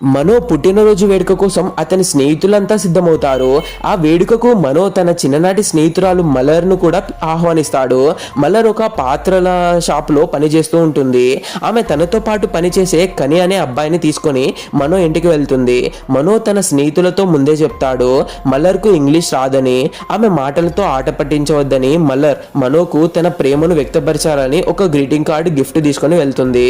మనో పుట్టినరోజు వేడుక కోసం అతని స్నేహితులంతా సిద్ధమవుతారు. ఆ వేడుకకు మనో తన చిన్ననాటి స్నేహితురాలు మలర్ ను కూడా ఆహ్వానిస్తాడు. మలర్ ఒక పాత్రల షాప్ లో పనిచేస్తూ ఉంటుంది. ఆమె తనతో పాటు పనిచేసే కని అనే అబ్బాయిని తీసుకొని మనో ఇంటికి వెళ్తుంది. మనో తన స్నేహితులతో ముందే చెప్తాడు మలర్ కు ఇంగ్లీష్ రాదని, ఆమె మాటలతో ఆట పట్టించవద్దని. మలర్ మనోకు తన ప్రేమను వ్యక్తపరచాలని ఒక గ్రీటింగ్ కార్డు గిఫ్ట్ తీసుకొని వెళ్తుంది.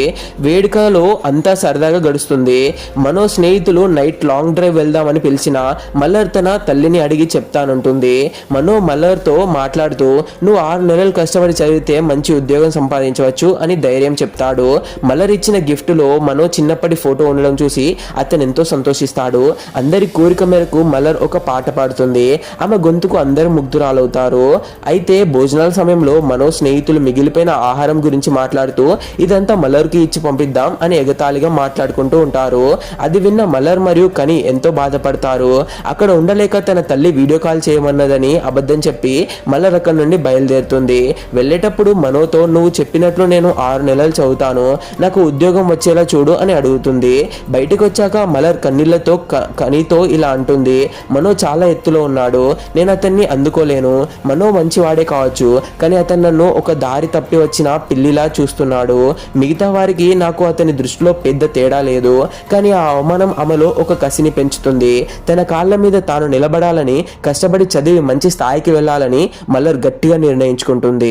వేడుకలో అంతా సరదాగా గడుస్తుంది. మనో స్నేహితులు నైట్ లాంగ్ డ్రైవ్ వెళ్దామని పిలిచిన మల్లర్ తన తల్లిని అడిగి చెప్తానంటుంది. మనో మల్లర్తో మాట్లాడుతూ నువ్వు 6 నెలలు కష్టపడి చదివితే మంచి ఉద్యోగం సంపాదించవచ్చు అని ధైర్యం చెప్తాడు. మల్లర్ ఇచ్చిన గిఫ్ట్లో మనో చిన్నప్పటి ఫోటో ఉండడం చూసి అతను ఎంతో సంతోషిస్తాడు. అందరి కోరిక మేరకు మల్లర్ ఒక పాట పాడుతుంది. ఆమె గొంతుకు అందరూ ముగ్ధురాలవుతారు. అయితే భోజనాల సమయంలో మనో స్నేహితులు మిగిలిపోయిన ఆహారం గురించి మాట్లాడుతూ ఇదంతా మల్లర్కి ఇచ్చి పంపిద్దాం అని ఎగతాళిగా మాట్లాడుకుంటూ ఉంటారు. అది విన్న మలర్ మరియు కని ఎంతో బాధపడతారు. అక్కడ ఉండలేక తన తల్లి వీడియో కాల్ చేయమన్నదని అబద్ధం చెప్పి మలర్ అక్కడి నుండి బయలుదేరుతుంది. వెళ్ళేటప్పుడు మనోతో నువ్వు చెప్పినట్లు నేను 6 నెలలు చదువుతాను, నాకు ఉద్యోగం వచ్చేలా చూడు అని అడుగుతుంది. బయటకు వచ్చాక మలర్ కన్నీళ్లతో కనితో ఇలా అంటుంది, మనో చాలా ఎత్తులో ఉన్నాడు, నేను అతన్ని అందుకోలేను. మనో మంచివాడే కావచ్చు, కానీ అతను నన్ను ఒక దారి తప్పి వచ్చిన పిల్లిలా చూస్తున్నాడు. మిగతా వారికి నాకు అతని దృష్టిలో పెద్ద తేడా లేదు, కానీ ఆ అవమానం ఆమెలో ఒక కసిని పెంచుతుంది. తన కాళ్ళ మీద తాను నిలబడాలని, కష్టపడి చదివి మంచి స్థాయికి వెళ్ళాలని మల్లర్ గట్టిగా నిర్ణయించుకుంటుంది.